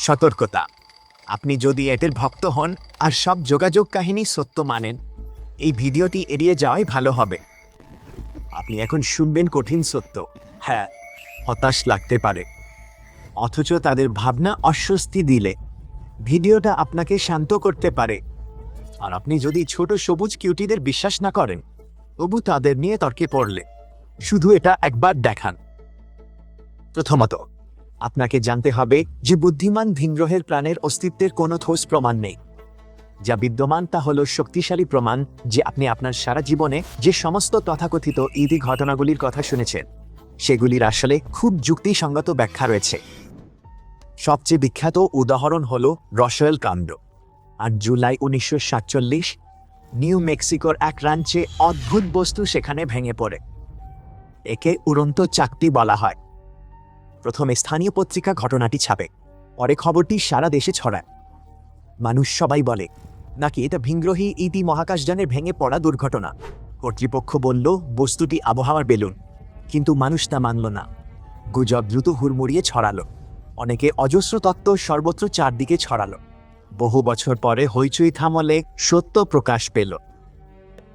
সতর্কতা, আপনি যদি এদের ভক্ত হন আর সব যোগাযোগ কাহিনী সত্য মানেন, এই ভিডিওটি এড়িয়ে যাওয়াই ভালো হবে। আপনি এখন শুনবেন কঠিন সত্য। হ্যাঁ, হতাশ লাগতে পারে, অথচ তাদের ভাবনা অস্বস্তি দিলে ভিডিওটা আপনাকে শান্ত করতে পারে। আর আপনি যদি ছোট সবুজ কিউটিদের বিশ্বাস না করেন, তবু তাদের নিয়ে তর্কে পড়লে শুধু এটা একবার দেখান। প্রথমত, আপনাকে জানতে হবে যে বুদ্ধিমান ভিনগ্রহের প্রাণের অস্তিত্বের কোনো ঠোস প্রমাণ নেই। যা বিদ্যমান তা হল শক্তিশালী প্রমাণ যে আপনি আপনার সারা জীবনে যে সমস্ত তথাকথিত ইতি ঘটনাগুলির কথা শুনেছেন, সেগুলির আসলে খুব যুক্তিসঙ্গত ব্যাখ্যা রয়েছে। সবচেয়ে বিখ্যাত উদাহরণ হল রসওয়েল কাণ্ড। ৮ জুলাই ১৯৪৭ নিউ মেক্সিকোর এক রাঞ্চে অদ্ভুত বস্তু সেখানে ভেঙে পড়ে। একে উড়ন্ত চাকতি বলা হয়। প্রথমে স্থানীয় পত্রিকা ঘটনাটি ছাপে, পরে খবরটি সারা দেশে ছড়ায়। মানুষ সবাই বলে নাকি এটা ভিনগ্রহী ইতি মহাকাশযানের ভেঙে পড়া দুর্ঘটনা। কর্তৃপক্ষ বলল বস্তুটি আবহাওয়ার বেলুন, কিন্তু মানুষ তা মানল না। গুজব দ্রুত হুড়মুড়িয়ে ছড়ালো। অনেকে অজস্র তত্ত্ব সর্বত্র চারদিকে ছড়ালো। বহু বছর পরে হইচই থামলে সত্য প্রকাশ পেল।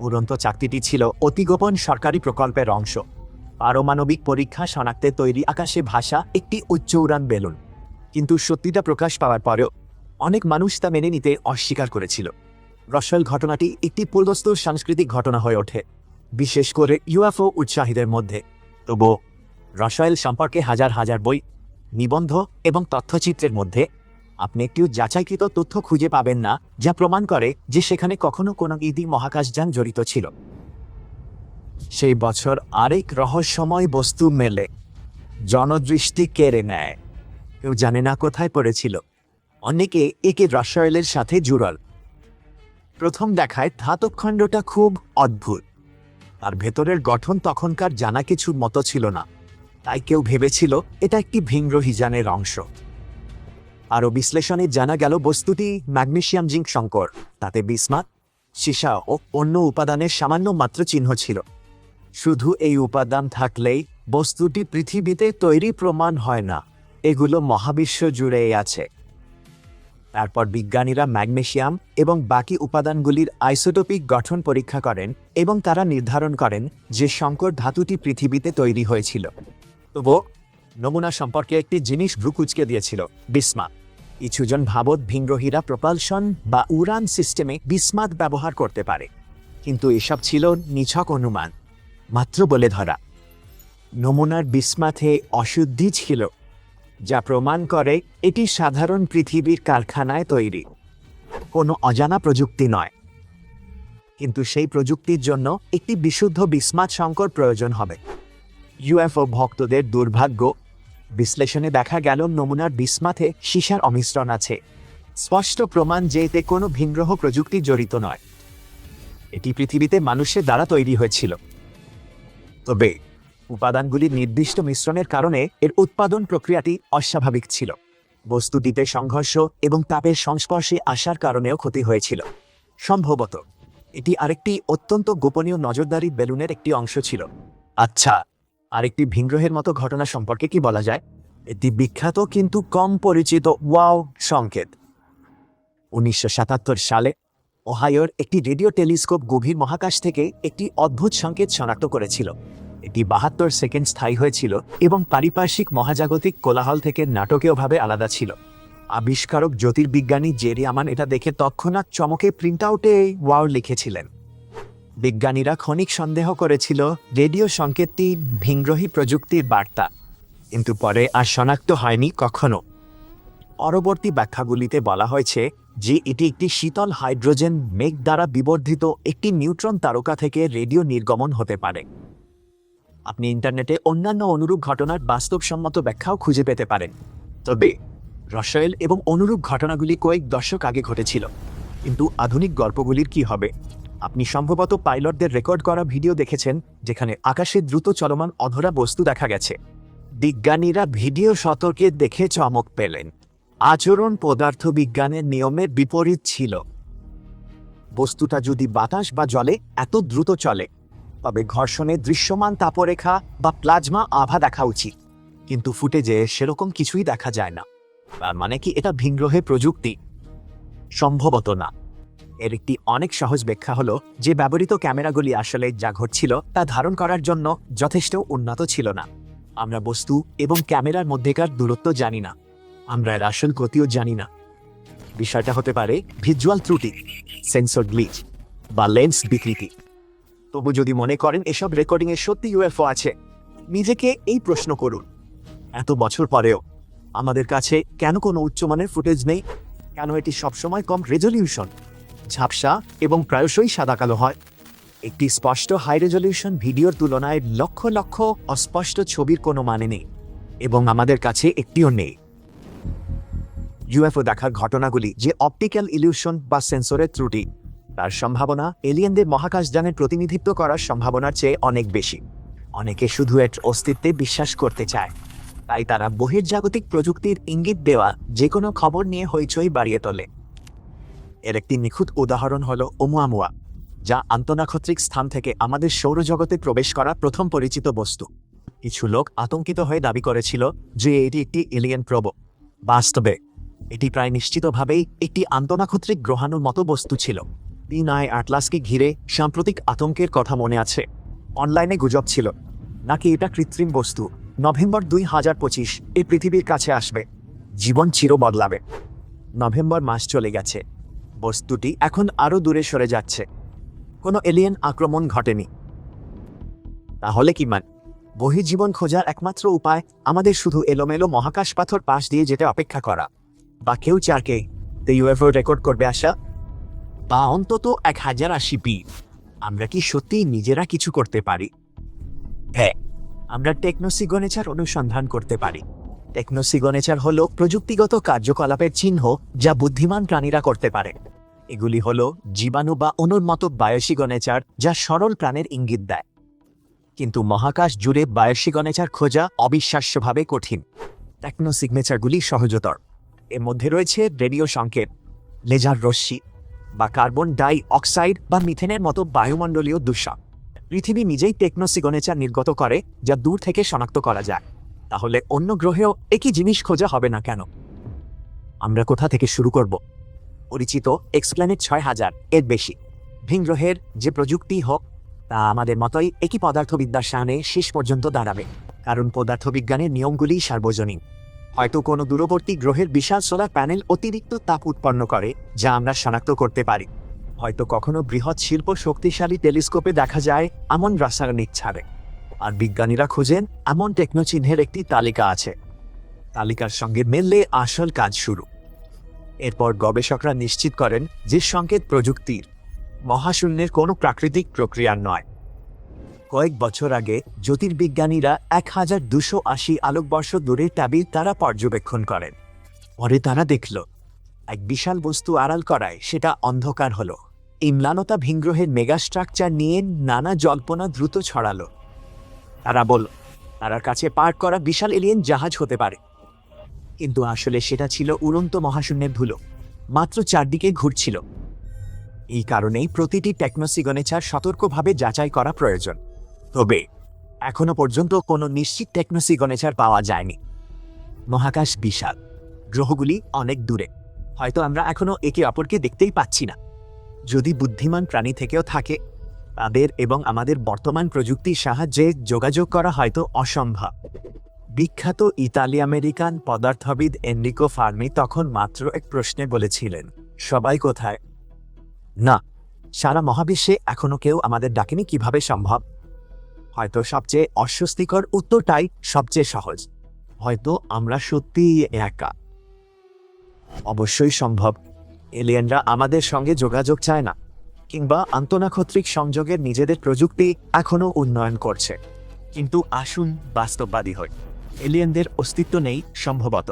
উড়ন্ত চাকতিটি ছিল অতি গোপন সরকারি প্রকল্পের অংশ। পারমাণবিক পরীক্ষা শনাক্তে তৈরি আকাশে ভাসা একটি উচ্চ উড়ান বেলুন। কিন্তু সত্যিটা প্রকাশ পাওয়ার পরেও অনেক মানুষ তা মেনে নিতে অস্বীকার করেছিল। রসওয়েল ঘটনাটি একটি পুরোদস্তুর সাংস্কৃতিক ঘটনা হয়ে ওঠে, বিশেষ করে ইউএফও উৎসাহীদের মধ্যে। তবুও রসওয়েল সম্পর্কে হাজার হাজার বই, নিবন্ধ এবং তথ্যচিত্রের মধ্যে আপনি একটিও যাচাইকৃত তথ্য খুঁজে পাবেন না যা প্রমাণ করে যে সেখানে কখনো কোনো ইতি মহাকাশযান জড়িত ছিল। সেই বছর আরেক রহস্যময় বস্তু মেলে, জনদৃষ্টি কেড়ে নেয়। কেউ জানে না কোথায় পড়েছিল। অনেকে একে রসওয়েলের সাথে জুড়ল। প্রথম দেখায় ধাতব খণ্ডটা খুব অদ্ভুত, আর ভেতরের গঠন তখনকার জানা কিছুর মতো ছিল না। তাই কেউ ভেবেছিল এটা একটি ভিনগ্রহী যানের অংশ। আরও বিশ্লেষণে জানা গেল বস্তুটি ম্যাগনেসিয়াম জিঙ্ক সংকর, তাতে বিসমাথ, সীসা ও অন্য উপাদানের সামান্য মাত্র চিহ্ন ছিল। শুধু এই উপাদান থাকলেই বস্তুটি পৃথিবীতে তৈরি প্রমাণ হয় না, এগুলো মহাবিশ্ব জুড়েই আছে। তারপর বিজ্ঞানীরা ম্যাগনেসিয়াম এবং বাকি উপাদানগুলির আইসোটোপিক গঠন পরীক্ষা করেন এবং তারা নির্ধারণ করেন যে সংকর ধাতুটি পৃথিবীতে তৈরি হয়েছিল। তবুও নমুনা সম্পর্কে একটি জিনিস ভ্রুকুচকে দিয়েছিল, বিসমাথ। কিছুজন ভাবত ভিনগ্রহীরা প্রপালশন বা উড়ান সিস্টেমে বিসমাথ ব্যবহার করতে পারে, কিন্তু এসব ছিল নিছক অনুমান, মাত্র বলে ধরা। নমুনার বিসমাথে অশুদ্ধি ছিল, যা প্রমাণ করে এটি সাধারণ পৃথিবীর কারখানায় তৈরি, কোনো অজানা প্রযুক্তি নয়। কিন্তু সেই প্রযুক্তির জন্য একটি বিশুদ্ধ বিসমাথ সংকর প্রয়োজন হবে। ইউএফও ভক্তদের দুর্ভাগ্য, বিশ্লেষণে দেখা গেল নমুনার বিসমাথে সীসার অমিশ্রণ আছে, স্পষ্ট প্রমাণ যে এতে কোনো ভিনগ্রহ প্রযুক্তি জড়িত নয়। এটি পৃথিবীতে মানুষের দ্বারা তৈরি হয়েছিল। তবে উপাদানগুলির নির্দিষ্ট মিশ্রণের কারণে এর উৎপাদন প্রক্রিয়াটি অস্বাভাবিক ছিল। বস্তুটিতে সংঘর্ষ এবং তাপের সংস্পর্শে আসার কারণেও ক্ষতি হয়েছিল। সম্ভবত এটি আরেকটি অত্যন্ত গোপনীয় নজরদারি বেলুনের একটি অংশ ছিল। আচ্ছা, আরেকটি ভিনগ্রহের মতো ঘটনা সম্পর্কে কি বলা যায়? এটি বিখ্যাত কিন্তু কম পরিচিত ওয়াও সংকেত। ১৯৭৭ সালে ওহাইওর একটি রেডিও টেলিস্কোপ গভীর মহাকাশ থেকে একটি অদ্ভুত সংকেত শনাক্ত করেছিল। এটি ৭২ সেকেন্ড স্থায়ী হয়েছিল এবং পারিপার্শ্বিক মহাজাগতিক কোলাহল থেকে নাটকীয়ভাবে আলাদা ছিল। আবিষ্কারক জ্যোতির্বিজ্ঞানী জেরি আমান এটা দেখে তৎক্ষণাৎ চমকে প্রিন্টআউটে ওয়াও লিখেছিলেন। বিজ্ঞানীরা ক্ষণিক সন্দেহ করেছিল রেডিও সংকেতটি ভিনগ্রহী প্রযুক্তির বার্তা, কিন্তু পরে আর শনাক্ত হয়নি কখনো। পরবর্তী ব্যাখ্যাগুলিতে বলা হয়েছে যে এটি একটি শীতল হাইড্রোজেন মেঘ দ্বারা বিবর্ধিত একটি নিউট্রন তারকা থেকে রেডিও নির্গমন হতে পারে। আপনি ইন্টারনেটে অন্যান্য অনুরূপ ঘটনার বাস্তবসম্মত ব্যাখ্যাও খুঁজে পেতে পারেন। তবে রসওয়েল এবং অনুরূপ ঘটনাগুলি কয়েক দশক আগে ঘটেছিল, কিন্তু আধুনিক গল্পগুলির কি হবে? আপনি সম্ভবত পাইলটদের রেকর্ড করা ভিডিও দেখেছেন যেখানে আকাশে দ্রুত চলমান অধরা বস্তু দেখা গেছে। বিজ্ঞানীরা ভিডিও সতর্কে দেখে চমক পেলেন। আচরণ পদার্থবিজ্ঞানের নিয়মের বিপরীত ছিল। বস্তুটা যদি বাতাস বা জলে এত দ্রুত চলে, তবে ঘর্ষণে দৃশ্যমান তাপরেখা বা প্লাজমা আভা দেখা উচিত, কিন্তু ফুটেজে সেরকম কিছুই দেখা যায় না। তার মানে কি এটা ভিনগ্রহের প্রযুক্তি? সম্ভবত না। এর একটি অনেক সহজ ব্যাখ্যা হলো যে ব্যবহৃত ক্যামেরাগুলি আসলে যা ঘটছিল তা ধারণ করার জন্য যথেষ্ট উন্নত ছিল না। আমরা বস্তু এবং ক্যামেরার মধ্যেকার দূরত্ব জানি না, আমরা এর আসল গতিও জানি না। বিষয়টা হতে পারে ভিজুয়াল ত্রুটি, সেন্সর গ্লিচ বা লেন্স বিকৃতি। তবু যদি মনে করেন এসব রেকর্ডিংয়ে সত্যি ইউএফও আছে, নিজেকে এই প্রশ্ন করুন, এত বছর পরেও আমাদের কাছে কেন কোনো উচ্চমানের ফুটেজ নেই? কেন এটি সবসময় কম রেজলিউশন, ঝাপসা এবং প্রায়শই সাদা কালো হয়? একটি স্পষ্ট হাই রেজলিউশন ভিডিওর তুলনায় লক্ষ লক্ষ অস্পষ্ট ছবির কোনো মানে নেই, এবং আমাদের কাছে একটিও নেই। ইউএফও দেখার ঘটনাগুলি যে অপটিক্যাল ইলিউশন বা সেন্সরের ত্রুটি, তার সম্ভাবনা এলিয়েনদের মহাকাশযানের প্রতিনিধিত্ব করার সম্ভাবনার চেয়ে অনেক বেশি। অনেকে শুধু এর অস্তিত্বে বিশ্বাস করতে চায়, তাই তারা বহির্জাগতিক প্রযুক্তির ইঙ্গিত দেওয়া যে কোনো খবর নিয়ে হইচই বাড়িয়ে তোলে। এর একটি নিখুঁত উদাহরণ হল ওমুয়ামুয়া, যা আন্তঃনাক্ষত্রিক স্থান থেকে আমাদের সৌরজগতে প্রবেশ করা প্রথম পরিচিত বস্তু। কিছু লোক আতঙ্কিত হয়ে দাবি করেছিল যে এটি একটি এলিয়েন প্রোব। বাস্তবে এটি প্রায় নিশ্চিতভাবেই একটি আন্তঃনাক্ষত্রিক গ্রহাণুর মতো বস্তু ছিল। পিনাই আটলাসকে ঘিরে সাম্প্রতিক আতঙ্কের কথা মনে আছে? অনলাইনে গুজব ছিল নাকি এটা কৃত্রিম বস্তু, নভেম্বর 2025 এই পৃথিবীর কাছে আসবে, জীবন চির বদলাবে। নভেম্বর মাস চলে গেছে, বস্তুটি এখন আরও দূরে সরে যাচ্ছে, কোনো এলিয়েন আক্রমণ ঘটেনি। তাহলে কি বহির্জীবন খোঁজার একমাত্র উপায় আমাদের শুধু এলোমেলো মহাকাশ পাথর পাশ দিয়ে যেতে অপেক্ষা করা, বা কেউ চারকে ইউএফও রেকর্ড করবে আসা, বা অন্তত 1080 পি? আমরা কি সত্যি নিজেরা কিছু করতে পারি? হ্যাঁ, আমরা টেকনোসিগনেচার অনুসন্ধান করতে পারি। টেকনোসিগনেচার হলো প্রযুক্তিগত কার্যকলাপের চিহ্ন যা বুদ্ধিমান প্রাণীরা করতে পারে। এগুলি হলো জীবাণু বা অণুর মতো বায়োসিগনেচার যা সরল প্রাণের ইঙ্গিত দেয়। কিন্তু মহাকাশ জুড়ে বায়োসিগনেচার খোঁজা অবিশ্বাস্যভাবে কঠিন। টেকনোসিগনেচারগুলি সহজতর। এর মধ্যে রয়েছে রেডিও সংকেত, লেজার রশ্মি, বা কার্বন ডাই অক্সাইড বা মিথেনের মতো বায়ুমণ্ডলীয় দূষক। পৃথিবী নিজেই টেকনোসিগনেচার নির্গত করে যা দূর থেকে শনাক্ত করা যায়। তাহলে অন্য গ্রহেও একই জিনিস খোঁজা হবে না কেন? আমরা কোথা থেকে শুরু করব? পরিচিত এক্সপ্ল্যানেট 6000 এর বেশি ভিনগ্রহের যে প্রযুক্তি হোক, তা আমাদের মতোই একই পদার্থবিদ্যার সামনে শেষ পর্যন্ত দাঁড়াবে, কারণ পদার্থবিজ্ঞানের নিয়মগুলি সার্বজনীন। হয়তো কোনো দূরবর্তী গ্রহের বিশাল সোলার প্যানেল অতিরিক্ত তাপ উৎপন্ন করে যা আমরা শনাক্ত করতে পারি। হয়তো কখনো বৃহৎ শিল্প শক্তিশালী টেলিস্কোপে দেখা যায় এমন রাসায়নিক ছাড়ে। আর বিজ্ঞানীরা খোঁজেন এমন টেকনোচিহ্নের একটি তালিকা আছে। তালিকার সঙ্গে মিললে আসল কাজ শুরু। এরপর গবেষকরা নিশ্চিত করেন যে সংকেত প্রযুক্তির, মহাশূন্যের কোনো প্রাকৃতিক প্রক্রিয়া নয়। কয়েক বছর আগে জ্যোতির্বিজ্ঞানীরা 1280 আলোকবর্ষ দূরের ট্যাবির তারা পর্যবেক্ষণ করেন। পরে তারা দেখল এক বিশাল বস্তু আড়াল করায় সেটা অন্ধকার হলো। এই ম্লানতা ভিনগ্রহের মেগাস্ট্রাকচার নিয়ে নানা জল্পনা দ্রুত ছড়ালো। তারা বলল তার কাছে পার্ক করা বিশাল এলিয়েন জাহাজ হতে পারে, কিন্তু আসলে সেটা ছিল উড়ন্ত মহাশূন্যের ধুলো, মাত্র চারদিকে ঘুরছিল। এই কারণেই প্রতিটি টেকনোসিগনেচার সতর্কভাবে যাচাই করা প্রয়োজন। তবে এখনো পর্যন্ত কোনো নিশ্চিত টেকনোসিগনেচার পাওয়া যায়নি। মহাকাশ বিশাল, গ্রহগুলি অনেক দূরে, হয়তো আমরা এখনো একে অপরকে দেখতেই পাচ্ছি না। যদি বুদ্ধিমান প্রাণী থেকেও থাকে, তাদের এবং আমাদের বর্তমান প্রযুক্তির সাহায্যে যোগাযোগ করা হয়তো অসম্ভব। বিখ্যাত ইতালি আমেরিকান পদার্থবিদ এনরিকো ফার্মি তখন মাত্র এক প্রশ্নে বলেছিলেন, সবাই কোথায়? না, সারা মহাবিশ্বে এখনো কেউ আমাদের ডাকেনি কিভাবে সম্ভব? হয়তো সবচেয়ে অস্বস্তিকর উত্তরটাই সবচেয়ে সহজ, হয়তো আমরা সত্যিই একা। অবশ্যই সম্ভব। এলিয়েনরা আমাদের সঙ্গে যোগাযোগ চায় না, কিংবা আন্তঃনাক্ষত্রিক সংযোগের নিজেদের প্রযুক্তি এখনও উন্নয়ন করছে। কিন্তু আসুন বাস্তববাদী হই, এলিয়েনদের অস্তিত্ব নেই সম্ভবত,